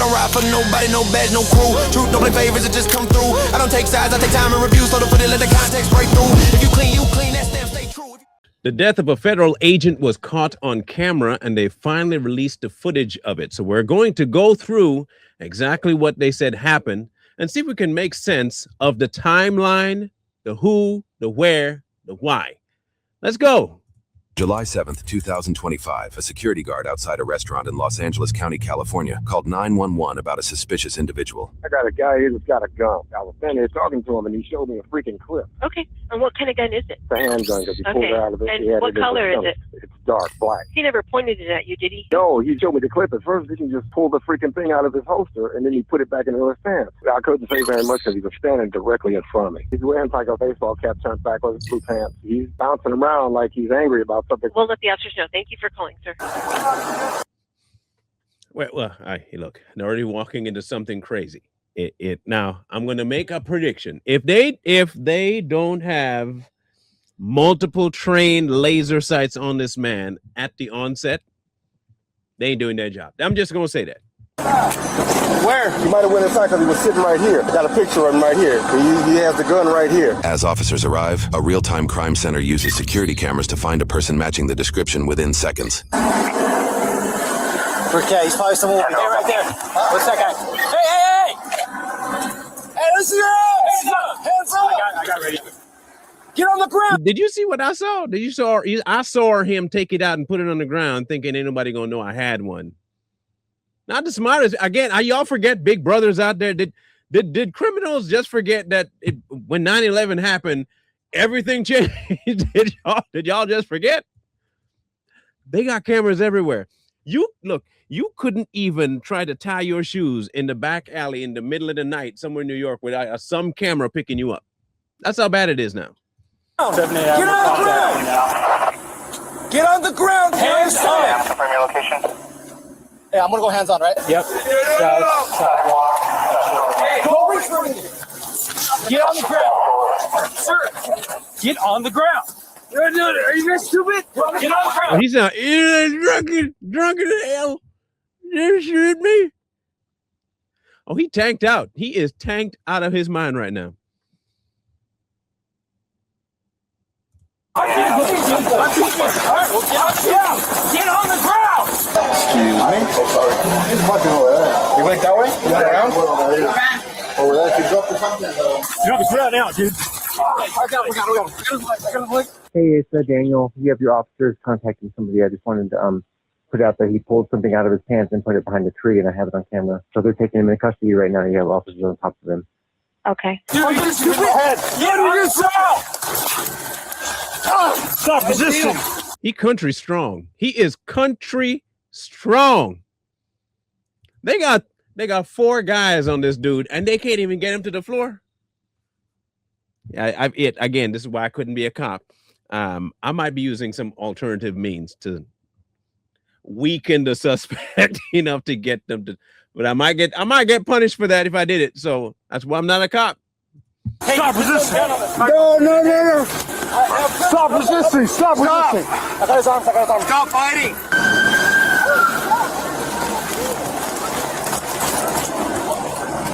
don't ride for nobody, no badge, no crew. Truth don't play favors, it just come through. I don't take sides, I take time and review. So to put it, let the context break through. If you clean, that stamp stay true. The death of a federal agent was caught on camera, and they finally released the footage of it. So we're going to go through exactly what they said happened and see if we can make sense of the timeline, the who, the where, the why. Let's go. July 7th, 2025, a security guard outside a restaurant in Los Angeles County, California, called 911 about a suspicious individual. I got a guy here that's got a gun. I was standing there talking to him, and he showed me a freaking clip. Okay. And what kind of gun is it? It's a handgun, because he pulled it out of it. And what color is it? It's dark black. He never pointed it at you, did he? No, he showed me the clip. At first, he just pulled the freaking thing out of his holster, and then he put it back into his pants. I couldn't say very much because he was standing directly in front of me. He's wearing like a baseball cap turned back with his blue pants. He's bouncing around like he's angry about something. We'll let the officers know. Thank you for calling, sir. Well, look, they're already walking into something crazy. Now, I'm going to make a prediction. If they don't have multiple trained laser sights on this man at the onset, they ain't doing their job. I'm just going to say that. Where? He might have went inside because he was sitting right here. I got a picture of him right here. He has the gun right here. As officers arrive, a real-time crime center uses security cameras to find a person matching the description within seconds. Okay, he's probably somewhere over there, right there. What's that guy? Hey! Hey, listen to hands up! Hands up! I got ready. Get on the ground! Did you see what I saw? I saw him take it out and put it on the ground, thinking ain't nobody gonna know I had one. Not the smartest. Again, y'all forget big brothers out there. Did criminals just forget that when 9/11 happened, everything changed? Did y'all just forget? They got cameras everywhere. You couldn't even try to tie your shoes in the back alley in the middle of the night somewhere in New York without some camera picking you up. That's how bad it is now. Get on the ground! Get on the ground! Hands up! Confirm your location. Hey, I'm gonna go hands on, right? Yep. Go reach for me. Get on the ground. Sir, get on the ground. Are you guys stupid? Get on the ground. He's not drunk as hell. You shoot me. Oh, he tanked out. He is tanked out of his mind right now. Get on the ground. Excuse me. You went that way? You went around? Over there. You dropped the something. You have to put out now, dude. Hey, it's Daniel. You have your officers contacting somebody. I just wanted to put out that he pulled something out of his pants and put it behind a tree, and I have it on camera. So they're taking him into custody right now. You have officers on top of him. Okay. Dude, you stupid head. Get on yourself. Stop resisting. He country strong. He is country strong. They got 4 guys on this dude, and they can't even get him to the floor. Again, this is why I couldn't be a cop. I might be using some alternative means to weaken the suspect enough to get them to, but I might get punished for that if I did it. So that's why I'm not a cop. Hey, stop resisting. No. Stop resisting. Stop resisting. I got his arms. Stop fighting.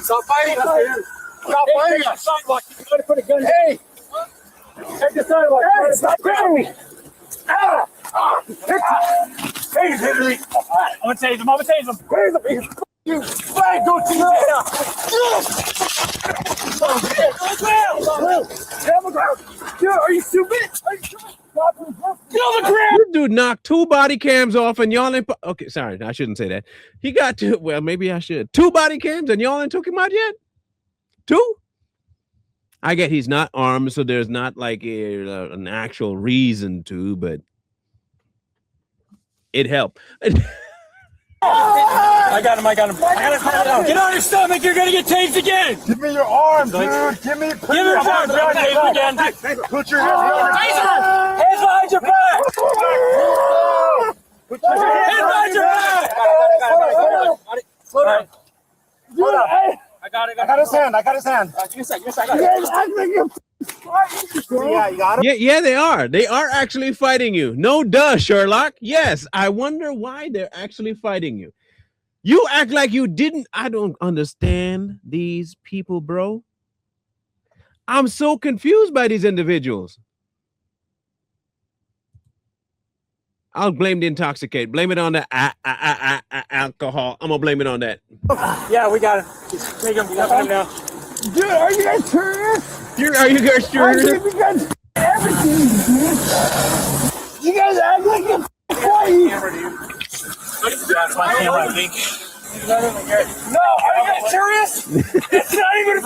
Stop fighting. Stop fighting. Sidewalk. You gotta put a gun. Hey. Take the sidewalk. Hey, stop grabbing me. Hey, Henry. I'm gonna tase him. Where's the piece? You flag, go to your head. Dude, are you stupid? Get on the ground. This dude knocked 2 body cams off, and y'all ain't. Okay, sorry, I shouldn't say that. He got 2. Well, maybe I should. 2 body cams, and y'all ain't took him out yet. 2. I get he's not armed, so there's not like an actual reason to, but it helped. I got him. Get on your stomach. You're gonna get tased again. Give me your arm, dude. Give me your arm. Tased again. Put your hands behind your back. Hands behind your back. Hands behind your back. Slow down. I got his hand. Give me a sec. Yeah, you got him? Yeah, they are. They are actually fighting you. No duh, Sherlock. Yes, I wonder why they're actually fighting you. You act like you didn't. I don't understand these people, bro. I'm so confused by these individuals. I'll blame the intoxicated. Blame it on the alcohol. I'm gonna blame it on that. Yeah, we got it. Take him now. Dude, are you guys serious? Are you guys serious? You guys everything, dude. You guys act like you're fighting. That's my camera, I think. No, are you guys serious? It's not even.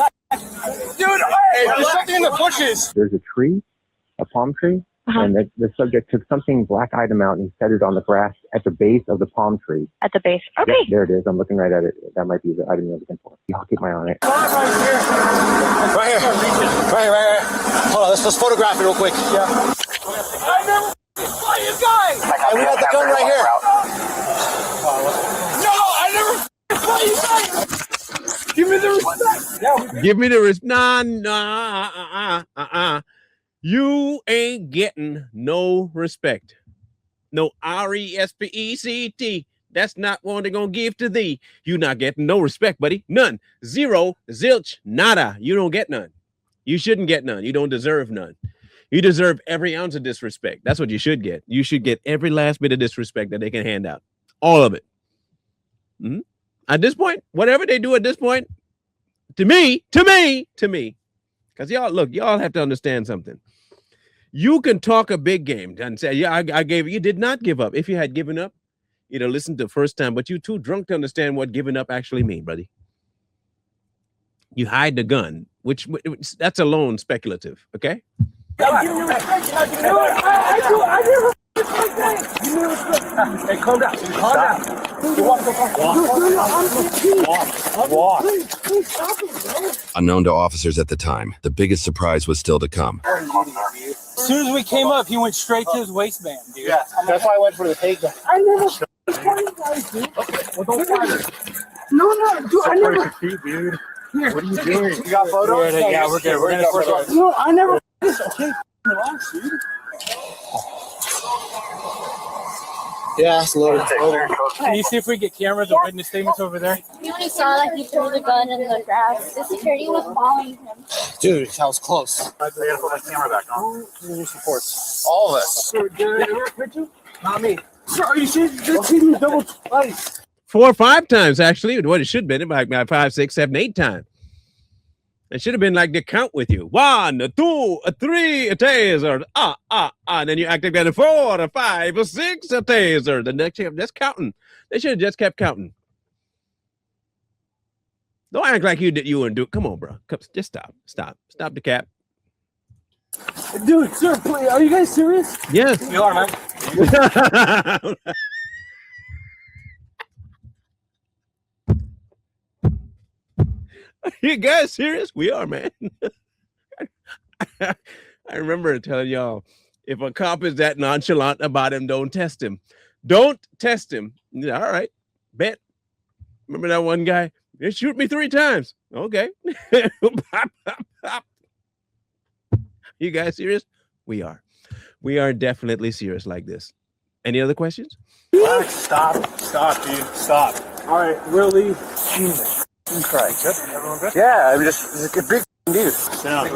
Dude, there's something in the bushes. There's a tree, a palm tree, and the subject took something black item out and set it on the grass at the base of the palm tree. At the base. Okay. Yep, there it is. I'm looking right at it. That might be the item you're looking for. I'll keep my eye on it. Right here. Hold on, let's photograph it real quick. Yeah. I never saw you guys. And we got the gun right here. No, I never saw you guys. Give me the respect. Yeah, Give me the Nah. You ain't getting no respect. No respect. That's not one they're gonna give to thee. You not getting no respect, buddy. None. Zero. Zilch. Nada. You don't get none. You shouldn't get none. You don't deserve none. You deserve every ounce of disrespect. That's what you should get. You should get every last bit of disrespect that they can hand out. All of it. Mm-hmm. At this point, whatever they do at this point, to me, because y'all have to understand something. You can talk a big game and say, yeah, I gave, you did not give up. If you had given up, you'd have listened the first time, but you're too drunk to understand what giving up actually means, buddy. You hide the gun, which that's alone speculative, okay? Hey, calm down. Walk. Unknown to officers at the time, the biggest surprise was still to come. As soon as we came up, he went straight to his waistband, dude. Yeah, that's why I went for the takedown. I never fought you guys, dude. Well, don't fight it. No, dude, I never. Dude. Here. What are you doing? You got photos? Yeah, we're good. We're gonna first. No, I never. Okay, relax, dude. Yeah, it's loaded. Can you see if we get cameras and witness statements over there? We only saw that he threw the gun in the grass. The security was following him. Dude, that was close. I gotta put my camera back on. New supports. All of us. Sir, did I ever hurt you? Not me. Sir, are you serious? This team is double twice. 4 or 5 times, actually. What it should have been, like 5, 6, 7, 8 times. It should have been like the count with you. 1, 2, 3, a taser. And then you activate 4, 5, 6, a taser. The next that's counting. They should have just kept counting. Don't act like you wouldn't do it. Come on, bro. Just stop the cap. Dude, sir, please, are you guys serious? Yes. We are, man. Are you guys serious? We are, man. I remember telling y'all, if a cop is that nonchalant about him, don't test him. Don't test him. Yeah, all right, bet. Remember that one guy? They shoot me 3 times. Okay. Pop, pop, pop. You guys serious? We are. We are definitely serious like this. Any other questions? Stop, dude. Stop. All right, really? Right. Good. Everyone good? Yeah, I'm just a big dude. Sit down. All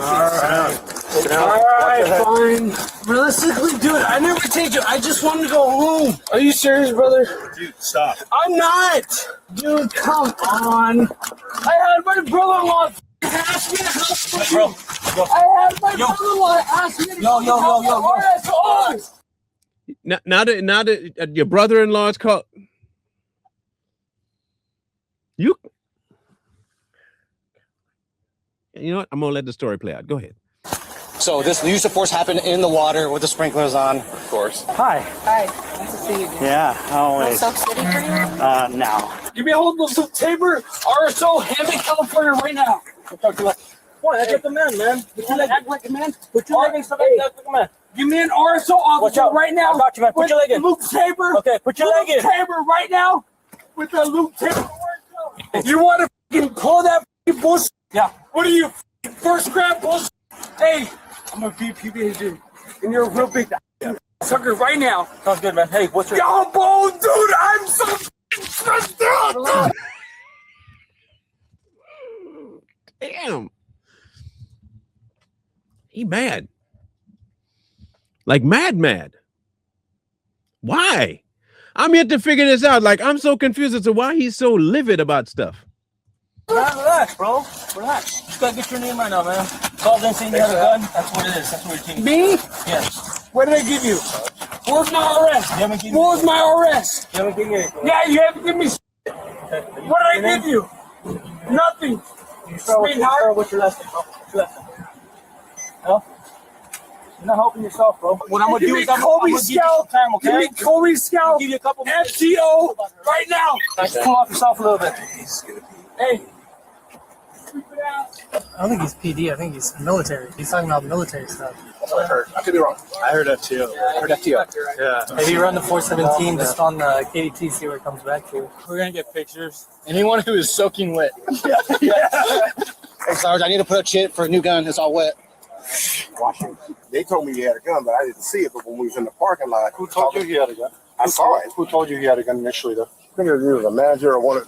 right, fine. Realistically, dude, I never take you. I just wanted to go home. Are you serious, brother? Dude, stop. I'm not. Dude, come on. I had my brother-in-law ask me to help you. I had my brother-in-law ask me to help you. Now that your brother-in-law's called you. You know what? I'm gonna let the story play out. Go ahead. So this use of force happened in the water with the sprinklers on, of course. Hi. Nice to see you. Yeah, always. South City for you? Now. Give me a hold of the Tabor, RSO, Hammond, California, right now. Boy, act like a man, man. Put your leg, act like a man. Put your leg and stuff like a man. Give me an RSO officer right now. I got you, man. Put your leg in. Luke Tabor. Okay, put your leg in. Tabor right now with the Luke Tabor. You want to pull that bullshit? Yeah. What are you, first grab bullshit? Hey, I'm a VP, dude. And you're a real big sucker right now. Sounds good, man. Hey, what's your... Yo, dude, I'm so stressed out, dude. He mad. Like mad. Why? I'm yet to figure this out. Like, I'm so confused as to why he's so livid about stuff. Relax, bro. Relax. You gotta get your name right now, man. Call them saying you have a gun. That's what it is. That's what it came. Me? Yes. What did I give you? What was my arrest? You haven't given What was my arrest? You haven't given me anything. Yeah, you haven't given me shit. What did I give you? Nothing. Sweetheart. What's your last name, bro? What's your last name? No? You're not helping yourself, bro. What I'm gonna do is I'm gonna give you some time, okay? Give me Kobe Scout. I'll give you a couple minutes. FTO right now. Nice. Pull off yourself a little bit. Hey. I don't think he's PD. I think he's military. He's talking about military stuff. That's what I heard. I could be wrong. I heard that too. I heard FTO. Yeah. Maybe run the 417 just on the KDT, see where it comes back to. We're gonna get pictures. Anyone who is soaking wet. Hey, Sarge, I need to put up shit for a new gun. It's all wet. Washington. They told me he had a gun, but I didn't see it. But when we was in the parking lot, Who told you he had a gun? I saw it. Who told you he had a gun initially, though? I think it was a manager or one of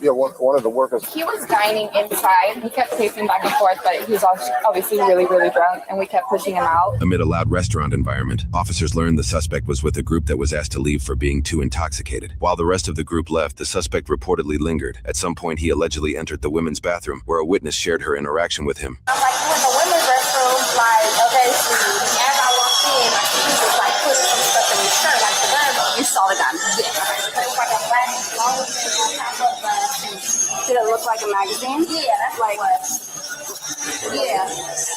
the workers. He was dining inside. He kept pacing back and forth, but he was obviously really, really drunk, and we kept pushing him out. Amid a loud restaurant environment, officers learned the suspect was with a group that was asked to leave for being too intoxicated. While the rest of the group left, the suspect reportedly lingered. At some point, he allegedly entered the women's bathroom, where a witness shared her interaction with him. I'm like, you in the women's restroom, like, okay, sweetie. As I walked in, I see he was like putting some stuff in his shirt, like the gun. You saw the gun. Yeah. It was like a black long thing on top of the. Did it look like a magazine? Yeah, that's like what. Yeah.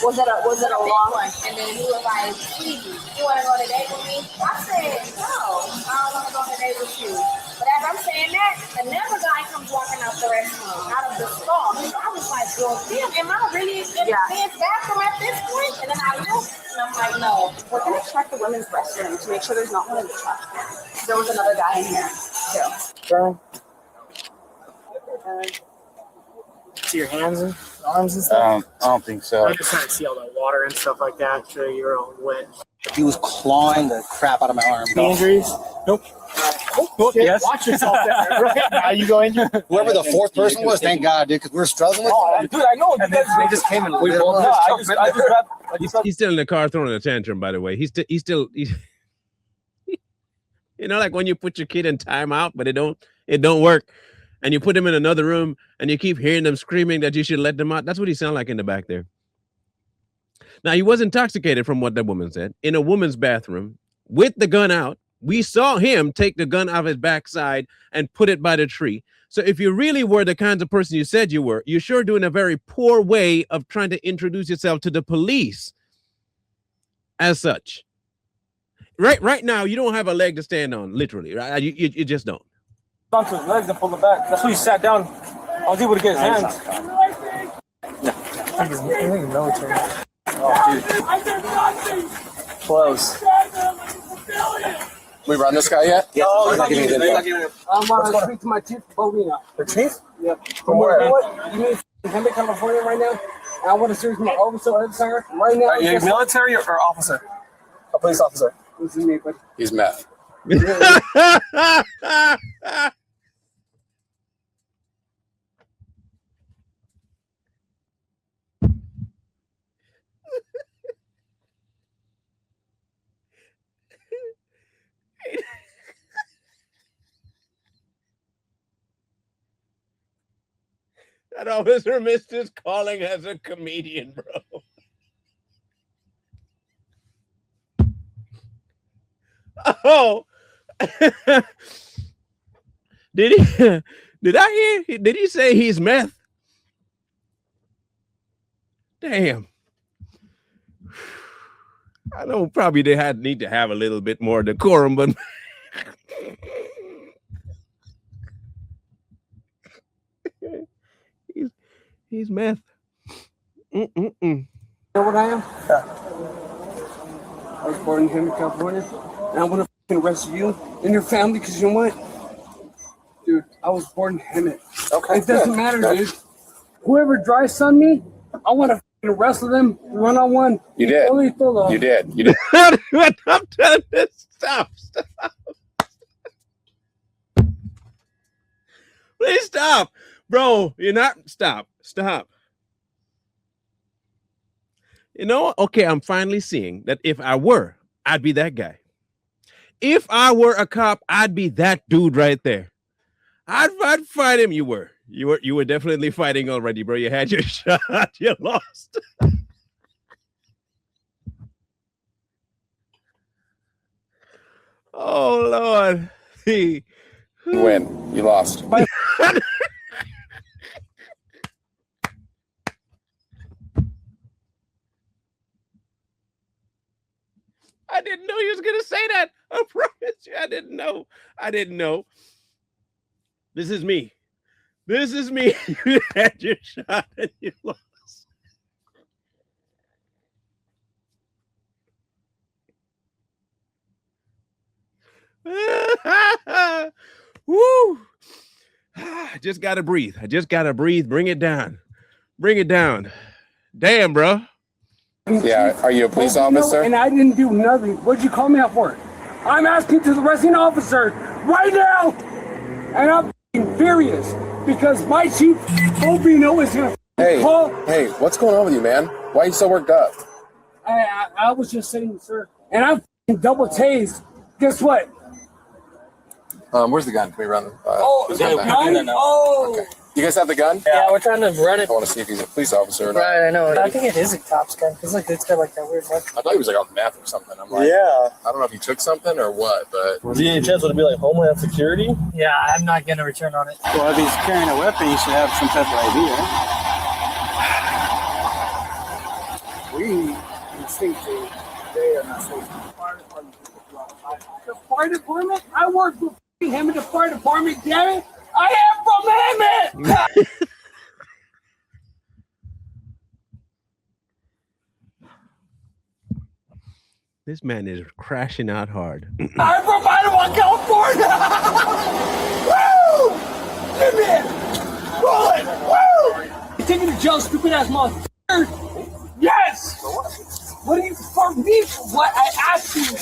Was it a long one? And then he was like, sweetie, you want to go on a date with me? I said, no, I don't want to go on a date with you. But as I'm saying that, another guy comes walking out the restroom, out of the stall. So I was like, well, damn, am I really in the men's bathroom at this point? And then I looked, and I'm like, no, we're going to check the women's restroom to make sure there's not one in the truck. There was another guy in here, too. Girl. See your hands and arms and stuff? I don't think so. I'm just trying to see all the water and stuff like that. Sure, you're all wet. He was clawing the crap out of my arm. Any injuries? Nope. Oh, yes. Watch yourself there. Are you going? Whoever the fourth person was, thank God, dude, because we were struggling with it. Dude, I know. And then they just came and we both. He's still in the car throwing a tantrum, by the way. He's still you know, like when you put your kid in timeout, but it don't work. And you put him in another room and you keep hearing them screaming that you should let them out. That's what he sounded like in the back there. Now, he was intoxicated from what the woman said in a woman's bathroom with the gun out. We saw him take the gun out of his backside and put it by the tree. So if you really were the kinds of person you said you were, you're sure doing a very poor way of trying to introduce yourself to the police as such. Right now, you don't have a leg to stand on, literally, right? You just don't. Onto his legs and pull it back. That's why he sat down. I was able to get his hands. I think he's military. Oh, dude. Close. We run this guy yet? Yeah. Oh, he's not giving me the I'm going to speak to my chief, Bovina. The chief? Yeah. From where? You mean Henry, California right now? And I want to search my officer, sir, right now. Are you military or officer? A police officer. This is me, but He's meth. That officer missed his calling as a comedian, bro. Oh, did he say he's meth? Damn. I know probably they need to have a little bit more decorum, but he's meth. you know what I am? I was born in Henry, California, and I want to arrest you and your family because you know what? Dude, I was born in Hemet. Okay. It doesn't matter, dude. Whoever dry sun me, I want to wrestle them one-on-one. You did. You did. You did. I'm telling you, stop. Please stop. Bro, you're not. Stop. You know, okay, I'm finally seeing that if I were, I'd be that guy. If I were a cop, I'd be that dude right there. I'd fight him. You were definitely fighting already, bro. You had your shot. You lost. Oh Lord. You win. You lost. I didn't know you was gonna say that. I promise you, I didn't know. I didn't know. This is me. This is me. You had your shot and you lost. Woo! I just gotta breathe. I just gotta breathe. Bring it down. Bring it down. Damn, bro. Yeah, are you a police officer? And I didn't do nothing. What'd you call me out for? I'm asking to the arresting officer right now, and I'm furious because my chief Obino is gonna call. Hey, what's going on with you, man? Why are you so worked up? I was just saying, sir, and I'm double tased. Guess what? Where's the gun? Can we run? The gun? Oh. Okay. You guys have the gun? Yeah, we're trying to run it. I want to see if he's a police officer or not. Right, I know. I think it is a cop's gun because like it's got like that weird look. I thought he was like on meth or something. I'm like, I don't know if he took something or what, but DHS would it be like Homeland Security? Yeah, I'm not getting a return on it. Well, if he's carrying a weapon, he should have some type of ID, right? We instinctively, they are not safe. The fire department? I work for him in the fire department, damn it! I am from Hammond! This man is crashing out hard. I'm from Ottawa, California! Woo! Give me it! Roll it! Woo! You taking to jail, stupid ass motherfucker! Yes! What are you for me? What I asked you?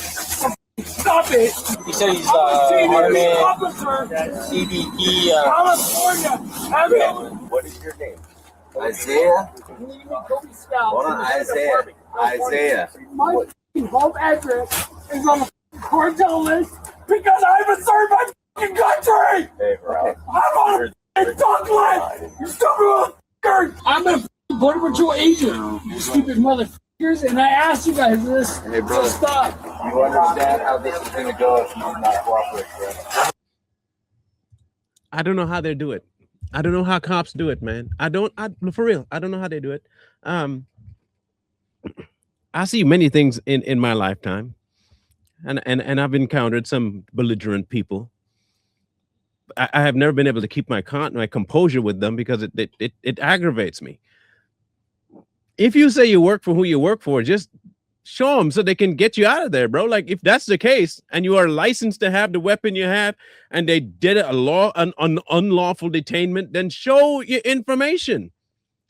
Stop it! He said he's Army officer, CBP. California. What is your name? Isaiah? Hold on, Isaiah. Isaiah. My home address is on the cartel list because I haven't served my fucking country! Hey, bro. I'm on a fucking duck list! You stupid motherfucker! I'm a border patrol agent, you stupid motherfuckers, and I asked you guys this, Hey, brother. so stop. You understand how this is going to go if you do not cooperate, bro? I don't know how they do it. I don't know how cops do it, man. For real, I don't know how they do it. I see many things in my lifetime, and I've encountered some belligerent people. I have never been able to keep my composure with them because it aggravates me. If you say you work for who you work for, just show them so they can get you out of there, bro. Like if that's the case and you are licensed to have the weapon you have and they did an unlawful detainment, then show your information.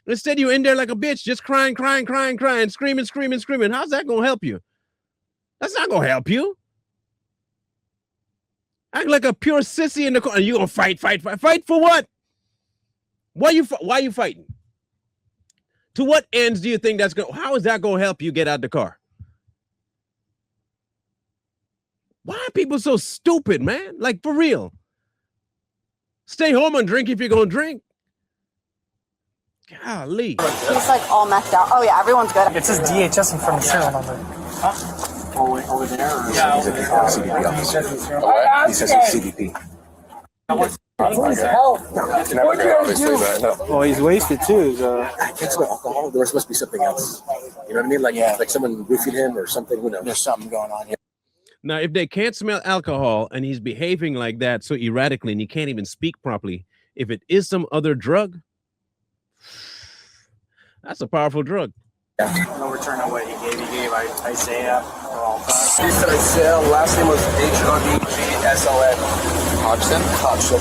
Instead, you're in there like a bitch, just crying, screaming. How's that going to help you? That's not going to help you. Act like a pure sissy in the corner. You going to fight for what? Why are you fighting? To what ends do you think how is that going to help you get out the car? Why are people so stupid, man? Like, for real. Stay home and drink if you're going to drink. Golly. He's like all messed out. Oh, yeah, everyone's good. It says DHS in front of the serial number. Huh? Over there? Yeah, over there. CBP officer. He says he's CBP. Well, he's wasted too. So. I can't smell alcohol. There must be something else. You know what I mean? Like someone roofied him or something. Who knows? There's something going on here. Now, if they can't smell alcohol and he's behaving like that so erratically and he can't even speak properly, if it is some other drug, that's a powerful drug. No return on what he gave. He gave Isaiah. He said Isaiah. Last name was HRDGSON. Hodgson.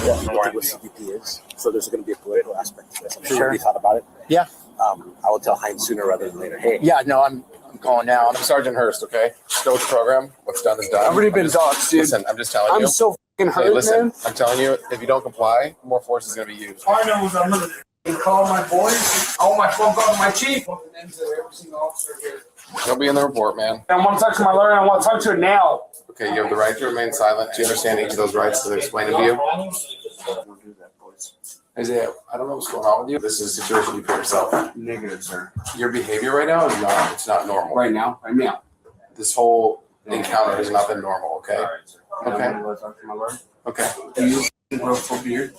Yeah. I don't think what CBP is. So there's going to be a political aspect to this. I'm sure you thought about it. Yeah. I will tell Heinz sooner rather than later. Hey. Yeah. No, I'm calling now. I'm Sergeant Hurst. Okay. Still with the program. What's done is done. I've already been doxxed, dude. Listen, I'm just telling you. I'm so fucking hurt, listen, man. I'm telling you, if you don't comply, more force is going to be used. I know what's unlimited. call my boys. I want my phone call to my chief. Every single officer here. They'll be in the report, man. I want to talk to my lawyer. I want to talk to it now. Okay, you have the right to remain silent. Do you understand each of those rights that I explained to you? Isaiah, I don't know what's going on with you. This is a situation you put yourself in. Negative, sir. Your behavior right now is not, it's not normal. Right now? Right now. This whole encounter has not been normal, okay? Okay. I want to talk to my lawyer. Okay.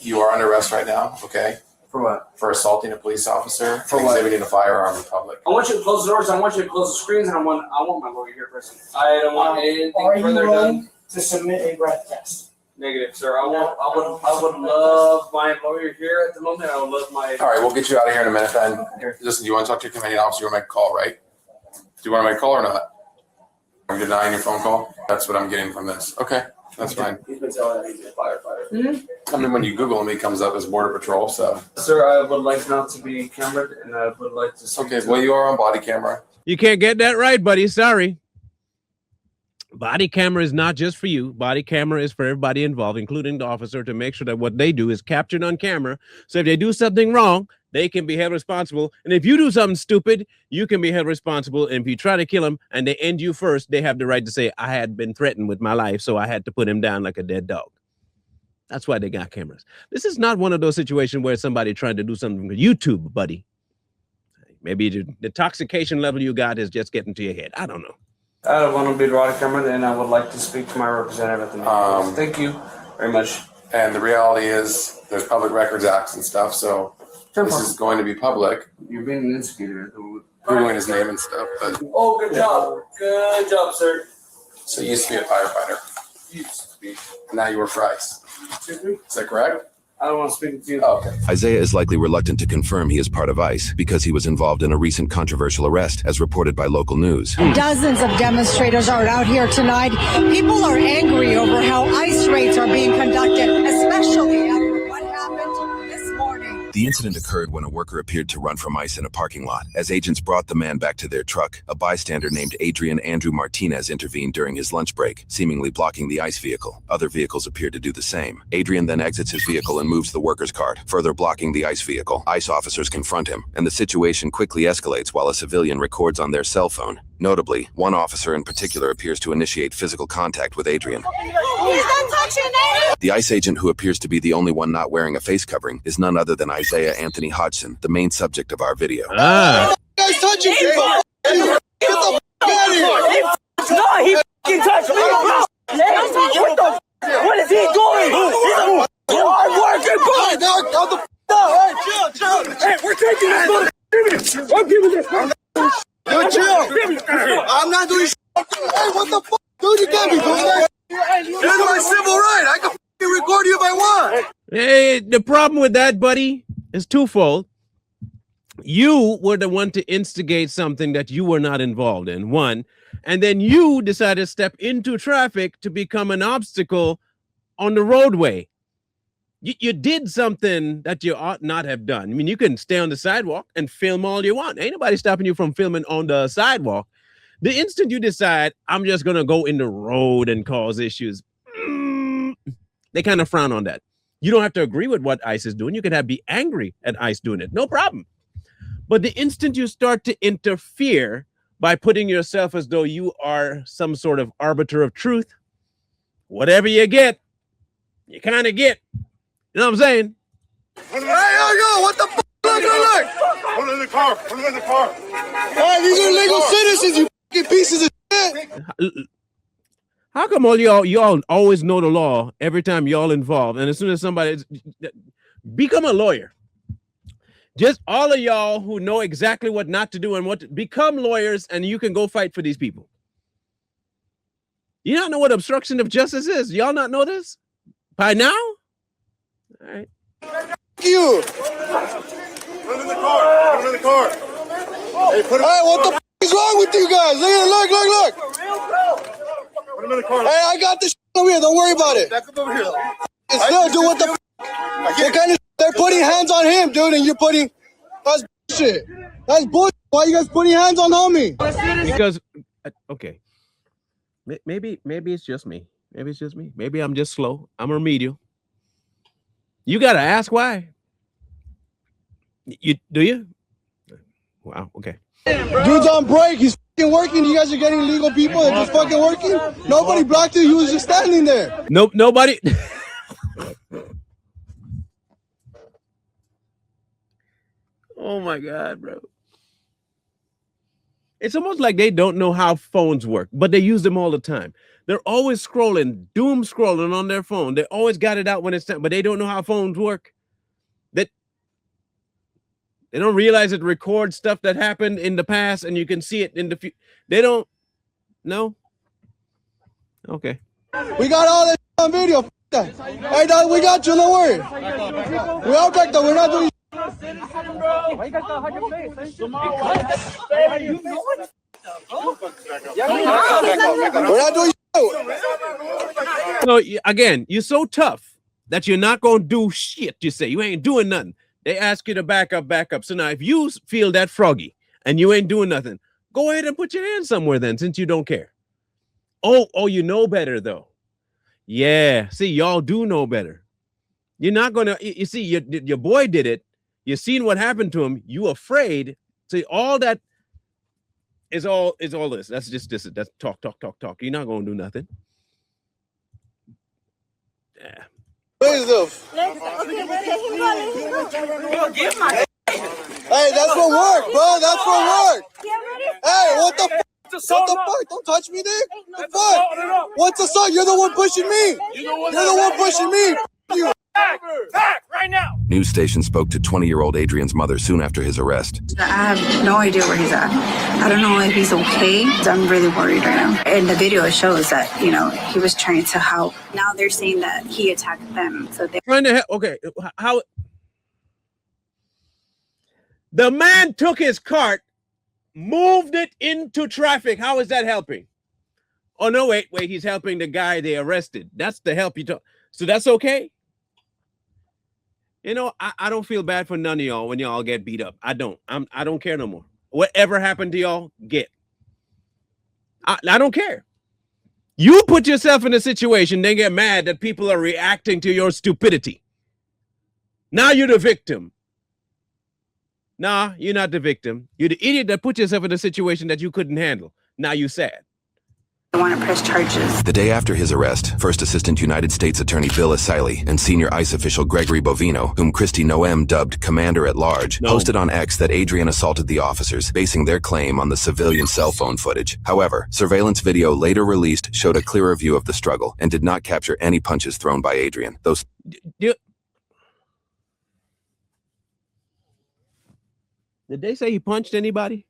You are under arrest right now, okay? For what? For assaulting a police officer, For and what? exhibiting a firearm in public. I want you to close the doors. I want you to close the screens, and I want my lawyer here present. I don't want anything further done. To submit a breath test. Negative, sir. I would love my lawyer here at the moment. I would love my. All right, we'll get you out of here in a minute then. Listen, you want to talk to your commanding officer? You want to make a call, right? Do you want to make a call or not? Are you denying your phone call? That's what I'm getting from this. Okay, that's fine. He's been telling that he's a firefighter. I mean, when you Google him, he comes up as Border Patrol, so. Sir, I would like not to be cameraed, and I would like to. Okay, well, you are on body camera. You can't get that right, buddy. Sorry. Body camera is not just for you. Body camera is for everybody involved, including the officer, to make sure that what they do is captured on camera. So if they do something wrong, they can be held responsible. And if you do something stupid, you can be held responsible. And if you try to kill them and they end you first, they have the right to say, I had been threatened with my life, so I had to put him down like a dead dog. That's why they got cameras. This is not one of those situations where somebody trying to do something with YouTube, buddy. Maybe the intoxication level you got is just getting to your head. I don't know. I don't want to be the body camera, and I would like to speak to my representative at the meeting. Thank you very much. And the reality is there's public records acts and stuff, so this is going to be public. You're being an instigator. Googling his name and stuff, but. Oh, good job. Good job, sir. So you used to be a firefighter. Used to be. And now you work for ICE. Excuse me? Is that correct? I don't want to speak to you. Oh, okay. Isaiah is likely reluctant to confirm he is part of ICE because he was involved in a recent controversial arrest, as reported by local news. Dozens of demonstrators are out here tonight. People are angry over how ICE raids are being conducted, especially after what happened this morning. The incident occurred when a worker appeared to run from ICE in a parking lot. As agents brought the man back to their truck, a bystander named Adrian Andrew Martinez intervened during his lunch break, seemingly blocking the ICE vehicle. Other vehicles appeared to do the same. Adrian then exits his vehicle and moves the worker's cart, further blocking the ICE vehicle. ICE officers confront him, and the situation quickly escalates while a civilian records on their cell phone. Notably, one officer in particular appears to initiate physical contact with Adrian. He's not touching me! The ICE agent, who appears to be the only one not wearing a face covering, is none other than Isaiah Anthony Hodgson, the main subject of our video. You guys touching people! Get the out of here! No, he fucking touched me, bro! What is he doing? He's a hard worker, bro! Now, calm the up! Hey, chill! Hey, we're taking this motherfucker! I'm giving this. Yo, chill! I'm not doing shit! Hey, what the fuck? Dude, you can't be doing that! You're my civil right! I can fucking record you if I want! Hey, the problem with that, buddy, is twofold. You were the one to instigate something that you were not involved in, one. And then you decided to step into traffic to become an obstacle on the roadway. You did something that you ought not have done. I mean, you can stay on the sidewalk and film all you want. Ain't nobody stopping you from filming on the sidewalk. The instant you decide, I'm just going to go in the road and cause issues, they kind of frown on that. You don't have to agree with what ICE is doing. You can be angry at ICE doing it. No problem. But the instant you start to interfere by putting yourself as though you are some sort of arbiter of truth, whatever you get, you kind of get. You know what I'm saying? Hey, yo, what the fuck? Look! Put him in the car. Put him in the car. Hey, these are legal citizens, you fucking pieces of shit! How come all y'all always know the law every time y'all involved, and as soon as somebody become a lawyer? Just all of y'all who know exactly what not to do and what to become lawyers, and you can go fight for these people. You don't know what obstruction of justice is? Y'all not know this by now? All right. You. Put him in the car. Put him in the car. Hey, what the f is wrong with you guys? Look. Put him in the car. Hey, I got this over here. Don't worry about it. Back up over here. Still, do what the f? What kind of they're putting hands on him, dude, and you're putting. That's bullshit. That's bullshit. Why are you guys putting hands on homie? Because, okay, maybe it's just me. Maybe it's just me. Maybe I'm just slow. I'm remedial. You got to ask why. You do you? Wow. Okay. Dude's on break. He's fucking working. You guys are getting legal people and just fucking working. Nobody blocked you. He was just standing there. Nope. Nobody. Oh my God, bro. It's almost like they don't know how phones work, but they use them all the time. They're always scrolling, doom scrolling on their phone. They always got it out when it's time, but they don't know how phones work. That they don't realize it records stuff that happened in the past, and you can see it in the future. They don't know. Okay. We got all that on video. Hey, dog, we got you. Don't worry. We all back though. We're not doing. Why you guys gotta hide your face? We're not doing. So again, you're so tough that you're not gonna do shit. You say you ain't doing nothing. They ask you to back up. So now, if you feel that froggy and you ain't doing nothing, go ahead and put your hand somewhere then, since you don't care. Oh, you know better though. Yeah, see, y'all do know better. You're not gonna. You see, your boy did it. You seen what happened to him. You afraid. See, all that is all this. That's just this. That's talk. You're not gonna do nothing. Yeah. Hey, that's for work, bro. That's for work. Hey, what the fuck? What the fuck? Don't touch me, Nick. What the fuck? What's assault? You're the one pushing me. You're the one pushing me. You. Back right now. News station spoke to 20-year-old Adrian's mother soon after his arrest. I have no idea where he's at. I don't know if he's okay. I'm really worried right now. In the video, it shows that, he was trying to help. Now they're saying that he attacked them. So they're trying to help. Okay. How? The man took his cart, moved it into traffic. How is that helping? Oh, no, wait. He's helping the guy they arrested. That's the help you talk. So that's okay. I don't feel bad for none of y'all when y'all get beat up. I don't care no more. Whatever happened to y'all, I don't care. You put yourself in a situation, then get mad that people are reacting to your stupidity. Now you're the victim. Nah, you're not the victim. You're the idiot that put yourself in a situation that you couldn't handle. Now you're sad. I want to press charges. The day after his arrest, First Assistant United States Attorney Bill Asili and Senior ICE official Gregory Bovino, whom Christy Noem dubbed Commander at Large, posted on X that Adrian assaulted the officers, basing their claim on the civilian cell phone footage. However, surveillance video later released showed a clearer view of the struggle and did not capture any punches thrown by Adrian. Did they say he punched anybody?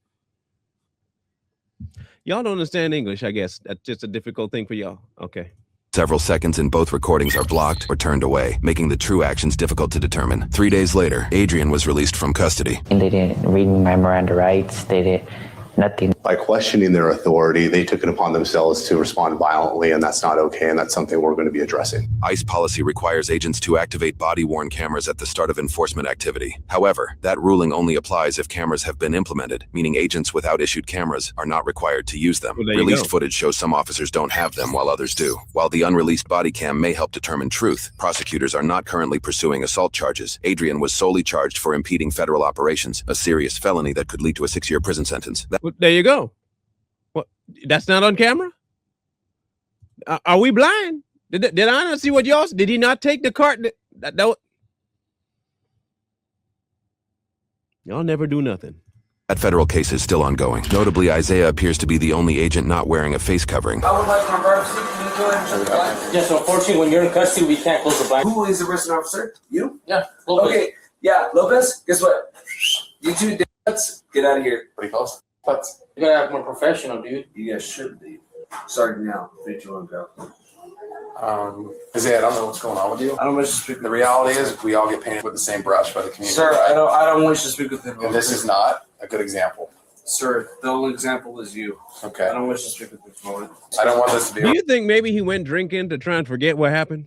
Y'all don't understand English, I guess. That's just a difficult thing for y'all. Okay. Several seconds in both recordings are blocked or turned away, making the true actions difficult to determine. 3 days later, Adrian was released from custody. And they didn't read my Miranda rights. They did nothing. By questioning their authority, they took it upon themselves to respond violently, and that's not okay, and that's something we're going to be addressing. ICE policy requires agents to activate body-worn cameras at the start of enforcement activity. However, that ruling only applies if cameras have been implemented, meaning agents without issued cameras are not required to use them. Released footage shows some officers don't have them while others do. While the unreleased body cam may help determine truth, prosecutors are not currently pursuing assault charges. Adrian was solely charged for impeding federal operations, a serious felony that could lead to a 6-year prison sentence. There you go. What? That's not on camera? Are we blind? Did I not see what y'all? Did he not take the cart? Y'all never do nothing. That federal case is still ongoing. Notably, Isaiah appears to be the only agent not wearing a face covering. I would like my brother to see. Yeah, so unfortunately, when you're in custody, we can't close the blind. Who is the arresting officer? You? Yeah. Lopez. Okay. Yeah, Lopez. Guess what? You two dicks, get out of here. What do you call us? Putts. You gotta act more professional, dude. You guys should be. Starting now. 51 go. Isaiah, I don't know what's going on with you. I don't wish to speak. The reality is, we all get painted with the same brush by the community. Sir, I don't wish to speak with him. And this is not a good example. Sir, the only example is you. Okay. I don't wish to speak with this moment. I don't want this to be. Do you think maybe he went drinking to try and forget what happened?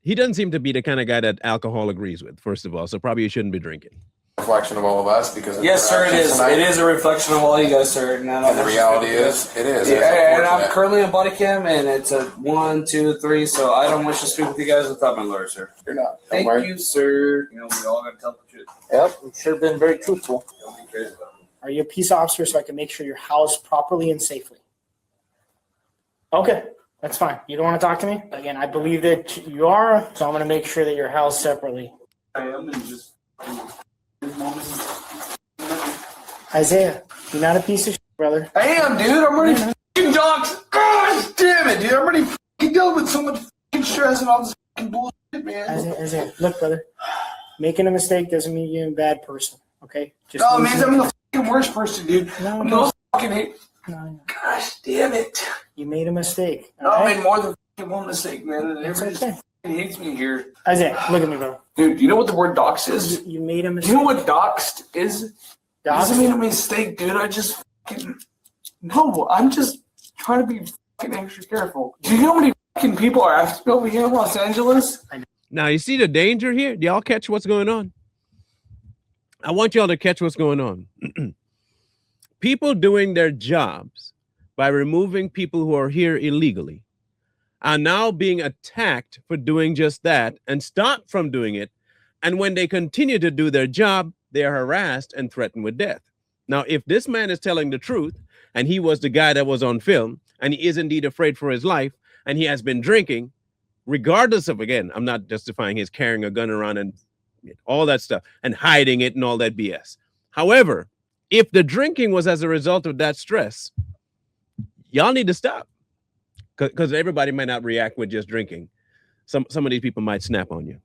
He doesn't seem to be the kind of guy that alcohol agrees with, first of all, so probably he shouldn't be drinking. reflection of all of us because of Yes, sir, it interactions is. tonight. It is a reflection of all you guys, sir. And And the reality is, it is. It's Yeah, and I'm unfortunate. currently on body cam, and it's a 1, 2, 3. So I don't wish to speak with you guys without my lawyer, sir. You're not. Don't Thank worry. you, sir. You know, we all got to tell the truth. Yep, you should have been very truthful. Don't be crazy about it. Are you a peace officer so I can make sure you're housed properly and safely? Okay, that's fine. You don't want to talk to me? Again, I believe that you are, so I'm going to make sure that you're housed separately. I am, and just. Isaiah, you're not a piece of shit, brother. I am, dude. I'm already fucking dogs. God damn it, dude. I'm already fucking dealing with so much fucking stress and all this fucking bullshit, man. Isaiah, look, brother. Making a mistake doesn't mean you're a bad person, okay? Just No, listen- man, I'm the fucking worst person, dude. No, I'm no. the fucking hate. No, Gosh damn it. you made a mistake. No, all I right? made more than fucking one mistake, man. And It's everybody just okay. fucking hates me here. Isaiah, look at me, brother. Dude, you know what the word doxed is? You made a Do mistake. you know what doxed is? It doesn't Doxed? mean a mistake, dude. I just fucking. No, I'm just trying to be fucking extra careful. Do you know how many fucking people are after me over here in Los Angeles? Now, you see the danger here? Do y'all catch what's going on? I want y'all to catch what's going on. People doing their jobs by removing people who are here illegally are now being attacked for doing just that and stopped from doing it. And when they continue to do their job, they are harassed and threatened with death. Now, if this man is telling the truth and he was the guy that was on film and he is indeed afraid for his life and he has been drinking, regardless of, again, I'm not justifying his carrying a gun around and all that stuff and hiding it and all that BS. However, if the drinking was as a result of that stress, y'all need to stop because everybody might not react with just drinking. Some of these people might snap on you.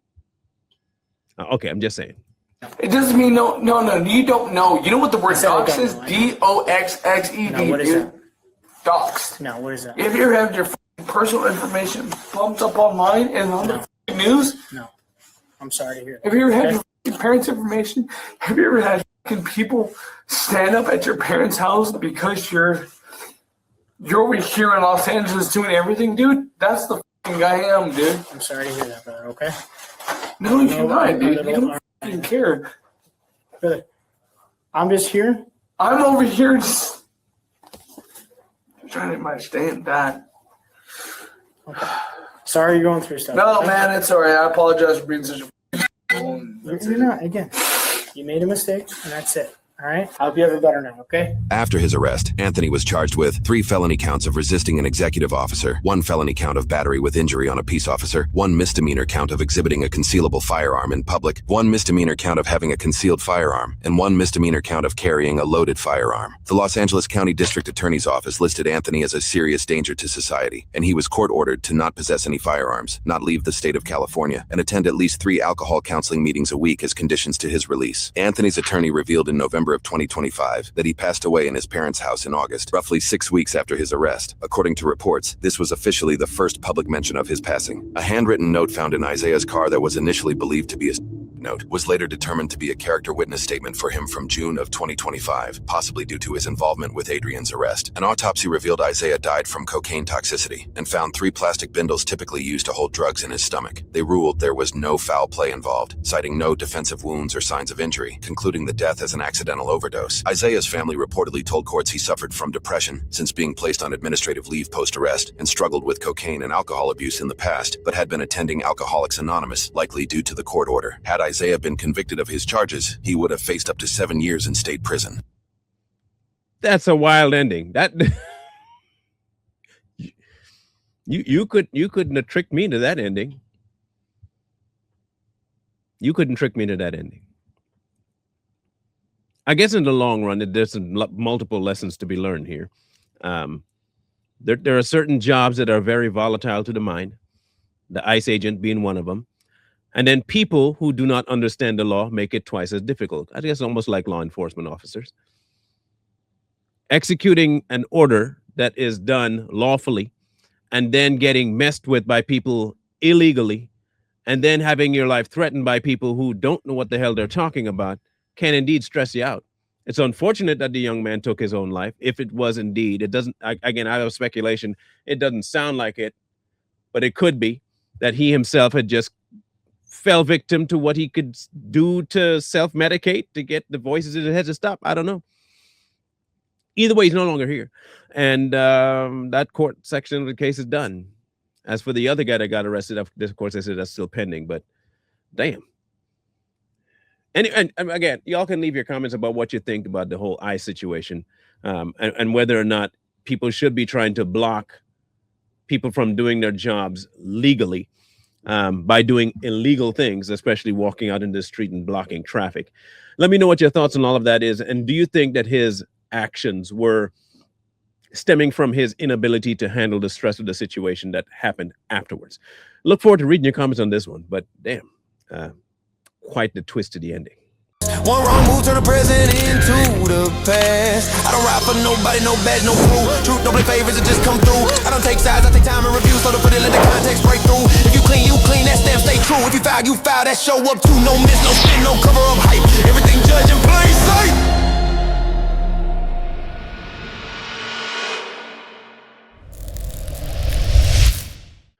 Okay, I'm just saying. It doesn't mean no. You don't know. You know what the word dox is? DOXXED. No, what is that? Doxed. No, what is that? If you ever had your personal information bumped up online and on the news, No. I'm sorry to hear that. have you ever had Okay? your parents' information? Have you ever had people stand up at your parents' house because you're over here in Los Angeles doing everything, dude? That's the fucking guy I am, dude. I'm sorry to hear that, brother, okay? No, you're not, dude. You don't fucking care. Brother, I'm just here. I'm over here just trying to understand that. Sorry you're going through stuff. No, okay? man, it's all right. I apologize for being such a. You're not. Again, you made a mistake, and that's it. All right? I hope you have it better now, okay? After his arrest, Anthony was charged with 3 felony counts of resisting an executive officer, 1 felony count of battery with injury on a peace officer, 1 misdemeanor count of exhibiting a concealable firearm in public, 1 misdemeanor count of having a concealed firearm, and 1 misdemeanor count of carrying a loaded firearm. The Los Angeles County District Attorney's Office listed Anthony as a serious danger to society, and he was court-ordered to not possess any firearms, not leave the state of California, and attend at least 3 alcohol counseling meetings a week as conditions to his release. Anthony's attorney revealed in November of 2025 that he passed away in his parents' house in August, roughly 6 weeks after his arrest. According to reports, this was officially the first public mention of his passing. A handwritten note found in Isaiah's car that was initially believed to be a note was later determined to be a character witness statement for him from June of 2025, possibly due to his involvement with Adrian's arrest. An autopsy revealed Isaiah died from cocaine toxicity and found 3 plastic bindles typically used to hold drugs in his stomach. They ruled there was no foul play involved, citing no defensive wounds or signs of injury, concluding the death as an accidental overdose. Isaiah's family reportedly told courts he suffered from depression since being placed on administrative leave post-arrest and struggled with cocaine and alcohol abuse in the past, but had been attending Alcoholics Anonymous, likely due to the court order. Had Isaiah been convicted of his charges, he would have faced up to 7 years in state prison. That's a wild ending. That you couldn't have tricked me into that ending. You couldn't trick me into that ending. I guess in the long run, there's multiple lessons to be learned here. There are certain jobs that are very volatile to the mind, the ICE agent being one of them. And then people who do not understand the law make it twice as difficult. I guess almost like law enforcement officers. Executing an order that is done lawfully and then getting messed with by people illegally and then having your life threatened by people who don't know what the hell they're talking about can indeed stress you out. It's unfortunate that the young man took his own life. If it was indeed, it doesn't, again, I have speculation. It doesn't sound like it, but it could be that he himself had just fell victim to what he could do to self-medicate to get the voices in his head to stop. I don't know. Either way, he's no longer here. And that court section of the case is done. As for the other guy that got arrested, of course, they said that's still pending, but damn. And again, y'all can leave your comments about what you think about the whole ICE situation, and whether or not people should be trying to block people from doing their jobs legally by doing illegal things, especially walking out in the street and blocking traffic. Let me know what your thoughts on all of that is. And do you think that his actions were stemming from his inability to handle the stress of the situation that happened afterwards? Look forward to reading your comments on this one, but damn, quite the twist to the ending. One wrong move turn the present into the past. I don't ride for nobody, no badge, no crew. Truth don't play favors, it just come through. I don't take sides, I take time and review. So to put it, let the context break through. If you clean, that stamp stay true. If you foul, that show up too. No miss, no spin, no cover up hype. Everything judge and play safe.